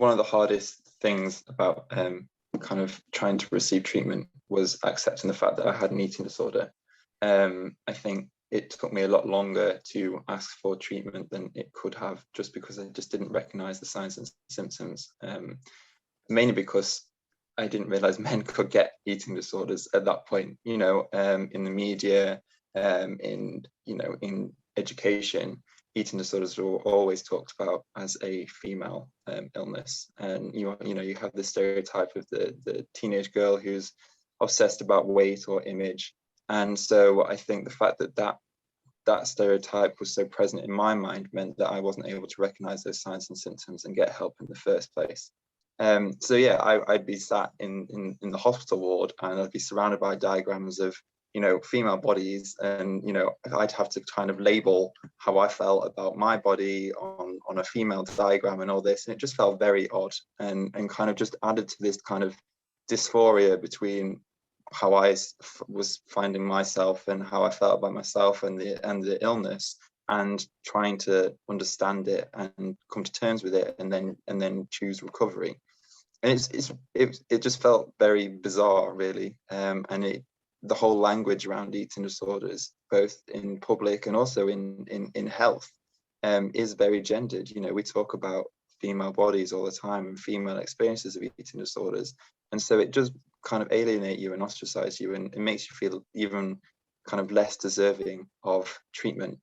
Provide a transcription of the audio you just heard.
one of the hardest things about kind of trying to receive treatment was accepting the fact that I had an eating disorder. I think it took me a lot longer to ask for treatment than it could have, just because I just didn't recognize the signs and symptoms, mainly because I didn't realize men could get eating disorders at that point. In the media, in education, eating disorders are always talked about as a female illness, and you have the stereotype of the teenage girl who's obsessed about weight or image. And so I think the fact that stereotype was so present in my mind meant that I wasn't able to recognize those signs and symptoms and get help in the first place. So yeah, I'd be sat in the hospital ward, and I'd be surrounded by diagrams of female bodies, and I'd have to kind of label how I felt about my body on a female diagram and all this, and it just felt very odd, and kind of just added to this kind of dysphoria between how I was finding myself and how I felt about myself and the illness, and trying to understand it and come to terms with it, and then choose recovery. And it just felt very bizarre, really, and the whole language around eating disorders, both in public and also in health, is very gendered. We talk about female bodies all the time and female experiences of eating disorders, and so it does kind of alienate you and ostracize you, and it makes you feel even kind of less deserving of treatment.